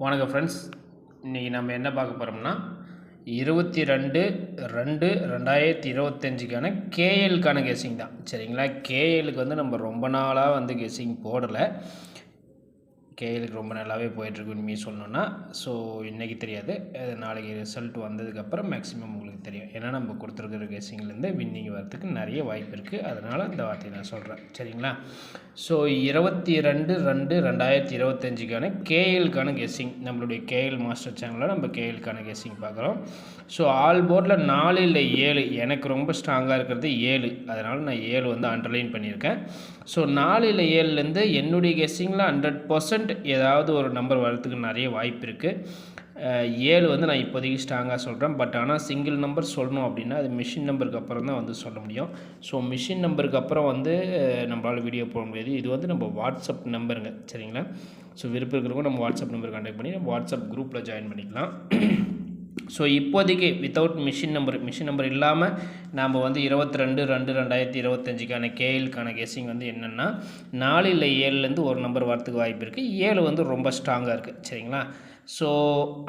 வணக்கம் ஃப்ரெண்ட்ஸ். இன்றைக்கி நம்ம என்ன பார்க்க போகிறோம்னா 22/2/2025க்கான கேஎலுக்கான கெஸ்ஸிங் தான். சரிங்களா? கேஎலுக்கு வந்து நம்ம ரொம்ப நாளாக வந்து கெஸ்ஸிங் போடலை. கேஎலுக்கு ரொம்ப நல்லாவே போயிட்டுருக்கு உண்மையை சொல்லணுன்னா. ஸோ இன்றைக்கி தெரியாது, நாளைக்கு ரிசல்ட் வந்ததுக்கப்புறம் மேக்ஸிமம் உங்களுக்கு தெரியும். ஏன்னா நம்ம கொடுத்துருக்குற கெஸ்ஸிங்லேருந்து வின்னிங் வரத்துக்கு நிறைய வாய்ப்பு இருக்குது. அதனால் இந்த வார்த்தையை நான் சொல்கிறேன். சரிங்களா? ஸோ 22/2/2025க்கான கேஎலுக்கான கெஸ்ஸிங் நம்மளுடைய கேஎல் மாஸ்டர் சேனலில் நம்ம கேஎலுக்கான கெஸ்ஸிங் பார்க்குறோம். ஸோ ஆல் போர்டில் 4 இல்லை 7 எனக்கு ரொம்ப ஸ்ட்ராங்காக இருக்கிறது 7. அதனால் நான் 7 வந்து அண்டர்லைன் பண்ணியிருக்கேன். ஸோ 4 இல்லை 7லேருந்து என்னுடைய கெஸ்ஸிங்கில் 100% ஏதாவது ஒரு நம்பர் வரத்துக்கு நிறைய வாய்ப்பு இருக்குது. 7 வந்து நான் இப்போதைக்கு ஸ்ட்ராங்காக சொல்கிறேன். பட் ஆனால் சிங்கிள் நம்பர் சொல்லணும் அப்படின்னா அது மிஷின் நம்பருக்கு அப்புறம் தான் வந்து சொல்ல முடியும். ஸோ மிஷின் நம்பருக்கு அப்புறம் வந்து நம்மளால் வீடியோ போட முடியாது. இது வந்து நம்ம வாட்ஸ்அப் நம்பருங்க. சரிங்களா? ஸோ விருப்பம் இருக்கிறவங்க நம்ம வாட்ஸ்அப் நம்பர் கான்டாக்ட் பண்ணி நம்ம வாட்ஸ்அப் குரூப்பில் ஜாயின் பண்ணிக்கலாம். ஸோ இப்போதைக்கு வித்தவுட் மிஷின் நம்பர் இல்லாமல் நாம் வந்து 22/2/2025க்கான கேஎலுக்கான கெஸ்ஸிங் வந்து என்னென்னா 4 இல்லை 7லேருந்து ஒரு நம்பர் வரத்துக்கு வாய்ப்பு இருக்குது. 7 வந்து ரொம்ப ஸ்ட்ராங்காக இருக்குது. சரிங்களா? ஸோ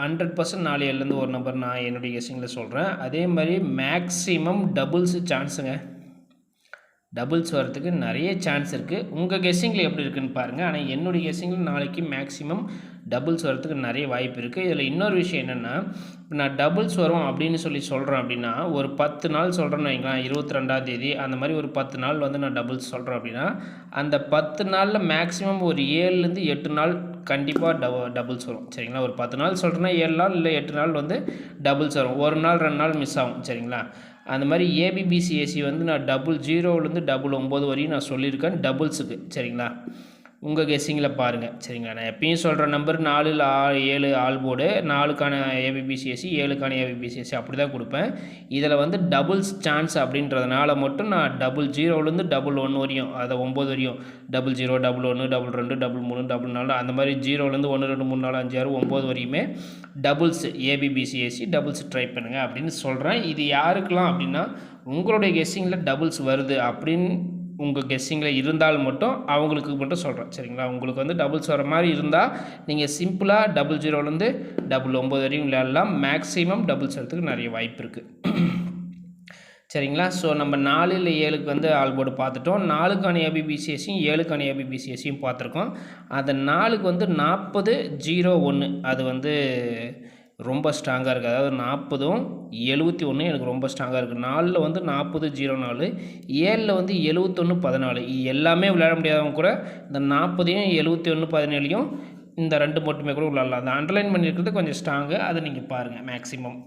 100% 4 7லேருந்து ஒரு நம்பர் நான் என்னுடைய கெஸ்ஸிங்கில் சொல்கிறேன். அதே மாதிரி மேக்ஸிமம் டபுள்ஸு சான்ஸுங்க. டபுள்ஸ் வரத்துக்கு நிறைய சான்ஸ் இருக்குது. உங்கள் கெஸ்ஸிங்கில் எப்படி இருக்குதுன்னு பாருங்கள். ஆனால் என்னுடைய கெஸ்ஸிங்கில் நாளைக்கு மேக்ஸிமம் டபுள்ஸ் வரத்துக்கு நிறைய வாய்ப்பு இருக்குது. இதில் இன்னொரு விஷயம் என்னென்னா, இப்போ நான் டபுள்ஸ் வரும் அப்படின்னு சொல்கிறேன் அப்படின்னா ஒரு 10 நாள் சொல்கிறேன்னு வைங்களேன். 22ஆம் தேதி அந்த மாதிரி ஒரு 10 நாள் வந்து நான் டபுள்ஸ் சொல்கிறேன் அப்படின்னா அந்த 10 நாளில் மேக்ஸிமம் ஒரு 7லேருந்து 8 நாள் கண்டிப்பாக டபுள்ஸ் வரும். சரிங்களா? ஒரு 10 நாள் சொல்கிறேன்னா 7 நாள் இல்லை 8 நாள் வந்து டபுள்ஸ் வரும். ஒரு நாள் 2 நாள் மிஸ் ஆகும். சரிங்களா? அந்த மாதிரி ஏபிபிசிஎஸ்சி வந்து நான் 00லேருந்து 99 வரையும் நான் சொல்லியிருக்கேன் டபுள்ஸுக்கு. சரிங்களா? உங்கள் கெஸ்ஸிங்கில் பாருங்கள். சரிங்களா? நான் எப்பயும் சொல்கிற நம்பர் 4 இல்லை 7 ஆல் போர்டு, 4க்கான ஏபிபிசிஎஸ்சி 7க்கான ஏபிபிசிஎஸ்சி அப்படி தான் கொடுப்பேன். இதில் வந்து டபுள்ஸ் சான்ஸ் அப்படின்றதுனால மட்டும் நான் 00லேருந்து 11 வரையும், அதை 9 வரையும் 00, 11, 22, 33, 44 அந்த மாதிரி 0லேருந்து 1 2 3 4 5 6 9 வரையுமே டபுள்ஸ் ஏபிபிசிஎஸ்சி டபுள்ஸ் ட்ரை பண்ணுங்கள் அப்படின்னு சொல்கிறேன். இது யாருக்கெல்லாம் அப்படின்னா உங்களுடைய கெஸ்ஸிங்கில் டபுள்ஸ் வருது அப்படின்னு உங்கள் கெஸ்ஸிங்கில் இருந்தால் மட்டும் அவங்களுக்கு மட்டும் சொல்கிறேன். சரிங்களா? உங்களுக்கு வந்து டபுள்ஸ் வர மாதிரி இருந்தால் நீங்கள் சிம்பிளாக 00லேருந்து 99 வரையும் விளையாடலாம். மேக்ஸிமம் டபுள்ஸ் வரத்துக்கு நிறைய வாய்ப்பு இருக்குது. சரிங்களா? ஸோ நம்ம 4 இல்லை 7க்கு வந்து ஆல் போர்டு பார்த்துட்டோம். 4க்கான ஏபிபிசிஎஸ்சியும் 7க்கான ஏபிபிசிஎஸ்சியும் பார்த்துருக்கோம். அந்த 4க்கு வந்து 40/01 அது வந்து ரொம்ப ஸ்ட்ராங்காக இருக்குது. அதாவது 40ம் 71 எனக்கு ரொம்ப ஸ்ட்ராங்காக இருக்குது. 4ல் வந்து 40/04, 7ல் வந்து 71/14. எல்லாமே விளையாட முடியாதவங்க கூட இந்த 40ஐயும் 71/17ஐயும் இந்த 2 மட்டுமே கூட விளையாடலாம். அந்த அண்டர்லைன் பண்ணியிருக்கிறது கொஞ்சம் ஸ்ட்ராங்கு. அதை நீங்கள் பாருங்கள் மேக்ஸிமம்.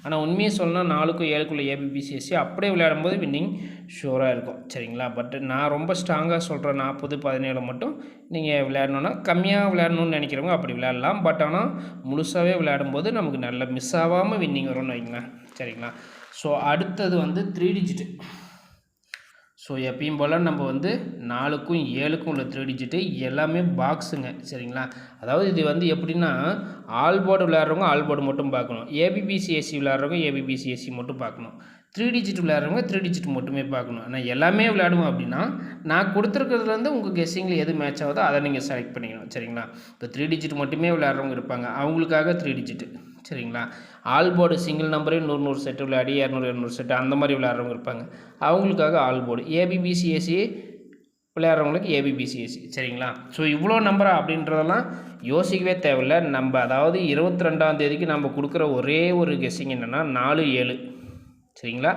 ஆனால் உண்மையை சொல்லணும் 4க்கும் 7க்குள்ள ஏபிபிசிஎஸ்சி அப்படியே விளையாடும்போது வின்னிங் ஷூராக இருக்கும். சரிங்களா? பட் நான் ரொம்ப ஸ்ட்ராங்காக சொல்கிறேன் 40/17 மட்டும் நீங்கள் விளையாடணுன்னா கம்மியாக விளையாடணும்னு நினைக்கிறவங்க அப்படி விளையாடலாம். பட் ஆனால் முழுசாகவே விளையாடும்போது நமக்கு நல்ல மிஸ் ஆகாமல் வின்னிங் வரும்னு வைங்களேன். சரிங்களா? ஸோ அடுத்தது வந்து 3 டிஜிட்டு. ஸோ எப்பயும் போல் நம்ம வந்து 4க்கும் 7க்கும் உள்ள 3 டிஜிட்டு எல்லாமே பாக்ஸுங்க. சரிங்களா? அதாவது இது வந்து எப்படின்னா ஆல் போர்டு விளையாடுறவங்க ஆல் போர்டு மட்டும் பார்க்கணும், ஏபிபிசிஎஸ்சி விளையாடுறவங்க ஏபிபிசிஎஸ்சி மட்டும் பார்க்கணும், 3 டிஜிட் விளையாடுறவங்க 3 டிஜிட் மட்டுமே பார்க்கணும். ஆனால் எல்லாமே விளையாடுவோம் அப்படின்னா நான் கொடுத்துருக்கிறதுலேருந்து உங்கள் கெஸ்ஸிங்கில் எது மேட்ச் ஆகுதோ அதை நீங்கள் செலக்ட் பண்ணிக்கணும். சரிங்களா? இப்போ 3 டிஜிட் மட்டுமே விளையாடுறவங்க இருப்பாங்க, அவங்களுக்காக 3 டிஜிட்டு. சரிங்களா? ஆல் போர்டு சிங்கிள் நம்பரே 100 செட்டு விளையாடி 200 செட்டு அந்த மாதிரி விளையாடுறவங்க இருப்பாங்க, அவங்களுக்காக ஆல் போர்டு. ஏபிபிசிஎஸ்சி விளையாடுறவங்களுக்கு ஏபிபிசிஎஸ்சி. சரிங்களா? ஸோ இவ்வளோ நம்பரா அப்படின்றதெல்லாம் யோசிக்கவே தேவையில்லை. நம்ம அதாவது 22ஆம் தேதிக்கு நம்ம கொடுக்குற ஒரே ஒரு கெஸ்ஸிங் என்னென்னா 4 7. சரிங்களா?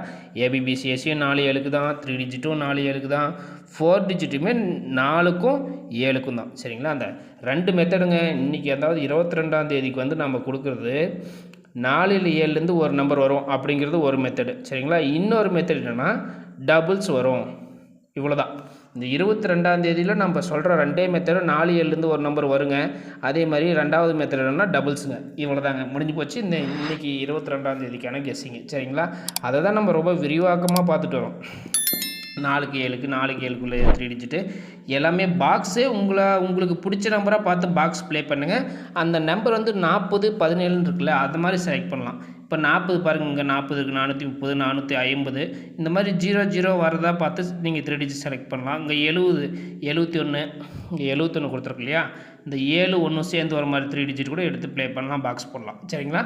ஏபிபிசிஎஸ்சியும் 4 7க்கு தான், 3 டிஜிட்டும் 4 7க்கு தான், 4 டிஜிட்டுமே 4க்கும் 7க்கும் தான். சரிங்களா? அந்த 2 மெத்தடுங்க. இன்றைக்கி அதாவது 22ஆம் தேதிக்கு வந்து நம்ம கொடுக்குறது 4 இல்லை 7லேருந்து ஒரு நம்பர் வரும் அப்படிங்கிறது ஒரு மெத்தடு. சரிங்களா? இன்னொரு மெத்தட் என்னென்னா டபுள்ஸ் வரும். இவ்வளோதான். இந்த 22ஆம் தேதியில் நம்ம சொல்கிற 2 மெத்தடு 4 7லேருந்து ஒரு நம்பர் வருங்க. அதே மாதிரி 2வது மெத்தட் என்னென்னா டபுள்ஸுங்க. இவ்வளோதாங்க, முடிஞ்சு போச்சு இன்றைக்கி 22ஆம் தேதிக்கான கெஸ்ஸிங்கு. சரிங்களா? அதை தான் நம்ம ரொம்ப விரிவாக்கமாக பார்த்துட்டு வரோம். 4க்கு 7க்கு 4க்கு 7க்குள்ளே 3 டிஜிட்டு எல்லாமே பாக்ஸே உங்களுக்கு பிடிச்ச நம்பராக பார்த்து பாக்ஸ் ப்ளே பண்ணுங்கள். அந்த நம்பர் வந்து 40 17 இருக்குல்ல அது மாதிரி செலக்ட் பண்ணலாம். இப்போ 40 பாருங்கள், இங்கே 40 இருக்குது, 430 450 இந்த மாதிரி 00 வரதா பார்த்து நீங்கள் 3 டிஜிட் செலக்ட் பண்ணலாம். இங்கே 70 71 இங்கே 71 கொடுத்துருக்கு இல்லையா, இந்த 7 1 சேர்ந்து வர மாதிரி 3 டிஜிட் கூட எடுத்து ப்ளே பண்ணலாம், பாக்ஸ் போடலாம். சரிங்களா?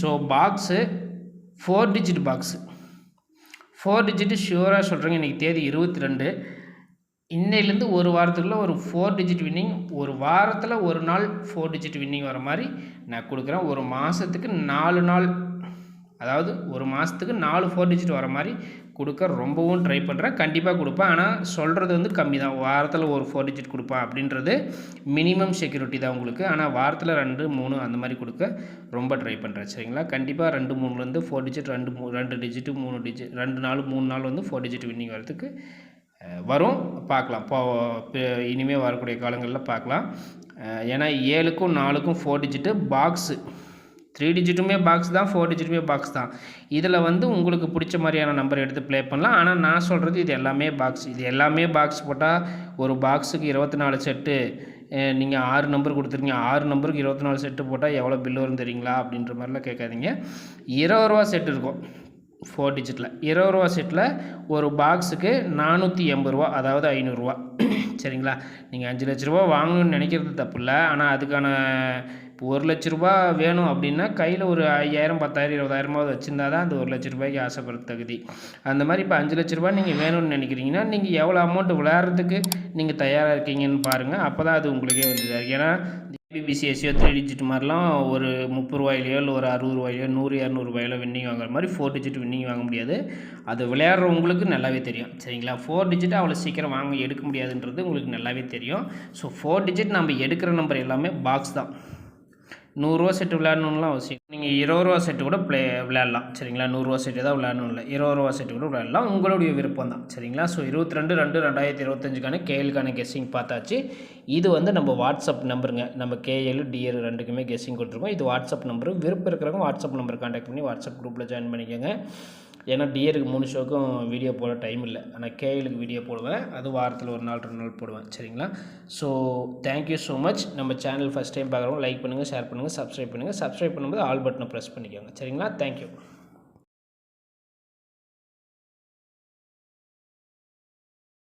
So box 4 digit box 4 digit ஷியூராக சொல்கிறேங்க. இன்றைக்கி தேதி 22. இன்னையிலேருந்து ஒரு வாரத்துக்குள்ளே ஒரு 4 டிஜிட் வின்னிங், ஒரு வாரத்தில் ஒரு நாள் 4 டிஜிட் வின்னிங் வர மாதிரி நான் கொடுக்குறேன். ஒரு மாதத்துக்கு 4 நாள், அதாவது ஒரு மாதத்துக்கு 4 4 டிஜிட் வர மாதிரி கொடுக்க ரொம்பவும் ட்ரை பண்ணுறேன். கண்டிப்பாக கொடுப்பேன். ஆனால் சொல்கிறது வந்து கம்மி தான். வாரத்தில் ஒரு 4 டிஜிட் கொடுப்பேன் அப்படின்றது மினிமம் செக்யூரிட்டி தான் உங்களுக்கு. ஆனால் வாரத்தில் 2 3 அந்த மாதிரி கொடுக்க ரொம்ப ட்ரை பண்ணுறேன். சரிங்களா? கண்டிப்பாக 2 3லேருந்து 4 டிஜிட், 2 டிஜிட்டு 3 டிஜிட், 2 நாள் 3 நாள் வந்து 4 டிஜிட் வின்னிங் வரதுக்கு வரும். பார்க்கலாம். இனிமேல் வரக்கூடிய காலங்களில் பார்க்கலாம். ஏன்னா 7க்கும் 4க்கும் 4 டிஜிட்டு பாக்ஸு, 3 டிஜிட்டுமே பாக்ஸ் தான், 4 டிஜிட்டுமே பாக்ஸ் தான். இதில் வந்து உங்களுக்கு பிடிச்ச மாதிரியான நம்பர் எடுத்து ப்ளே பண்ணலாம். ஆனால் நான் சொல்கிறது இது எல்லாமே பாக்ஸ். இது எல்லாமே பாக்ஸ் போட்டால் ஒரு பாக்ஸுக்கு 24 செட்டு, நீங்கள் 6 நம்பர் கொடுத்துருங்க, 6 நம்பருக்கு 24 செட்டு போட்டால் எவ்வளோ பில் வரும் தெரியுங்களா அப்படின்ற மாதிரிலாம் கேட்காதீங்க. 20 ரூபா செட் இருக்கும் 4 டிஜிட்டில். 20 ரூபா செட்டில் ஒரு பாக்ஸுக்கு 480 ரூபா, அதாவது 500 ரூபா. சரிங்களா? நீங்கள் 5 லட்ச ரூபா வாங்கணும்னு நினைக்கிறது தப்பு இல்லை. ஆனால் அதுக்கான இப்போ 1 லட்ச ரூபா வேணும் அப்படின்னா கையில் ஒரு 5000 10,000 20,000 வச்சுருந்தா தான் அந்த 1 லட்ச ரூபாய்க்கு ஆசைப்படுற தகுதி. அந்த மாதிரி இப்போ 5 லட்ச ரூபா நீங்கள் வேணும்னு நினைக்கிறீங்கன்னா நீங்கள் எவ்வளோ அமௌண்ட் விளையாடுறதுக்கு நீங்கள் தயாராக இருக்கீங்கன்னு பாருங்கள். அப்போ தான் அது உங்களுக்கே வந்து. ஏன்னா பிபிசிஎஸ்சியோ 3 டிஜிட் மாதிரிலாம் ஒரு 30 ரூபாயிலையோ இல்லை ஒரு 60 ரூபாயிலையோ 100 200 ரூபாயிலோ வின்னிங் வாங்குற மாதிரி 4 டிஜிட் வின்னிங் வாங்க முடியாது. அது விளையாடுறவங்களுக்கு நல்லாவே தெரியும். சரிங்களா? 4 டிஜிட் அவ்வளோ சீக்கிரம் எடுக்க முடியாதுன்றது உங்களுக்கு நல்லாவே தெரியும். ஸோ 4 டிஜிட் நம்ம எடுக்கிற நம்பர் எல்லாமே பாக்ஸ் தான். 100 ரூபா செட்டு விளையாடணும்லாம் அவசியம். நீங்கள் 20 ரூபா செட்டு கூட விளையாடலாம். சரிங்களா? 100 ரூபா செட்டு தான் விளையாடணும் இல்லை, 20 ரூபா செட்டு கூட விளையாடலாம். உங்களுடைய விருப்பம் தான். சரிங்களா? ஸோ 22/2/2025 கேஎலுக்கான கெஸ்ஸிங் பார்த்தாச்சு. இது வந்து நம்ம வாட்ஸ்அப் நம்பருங்க. நம்ம கேஎல் டிஎல் ரெண்டுக்குமே கெஸ்ஸிங் கொடுத்துருக்கோம். இது வாட்ஸ்அப் நம்பரு. விருப்பம் இருக்கிறவங்க வாட்ஸ்அப் நம்பர் கான்டாக்ட் பண்ணி வாட்ஸ்அப் குரூப்பில் ஜாயின் பண்ணிக்கோங்க. ஏன்னா டிஆருக்கு 3 ஷோக்கும் வீடியோ போட டைம் இல்லை. ஆனால் கேஎலுக்கு வீடியோ போடுவேன். அது வாரத்தில் ஒரு நாள் 2 நாள் போடுவேன். சரிங்களா? So thank you so much. நம்ம சேனல் ஃபஸ்ட் டைம் பார்க்குறவங்க லைக் பண்ணுங்கள், ஷேர் பண்ணுங்கள், சப்ஸ்கிரைப் பண்ணுங்கள். சப்ஸ்கிரைப் பண்ணும்போது ஆல் பட்டனை ப்ரெஸ் பண்ணிக்கோங்க. சரிங்களா? தேங்க்யூ.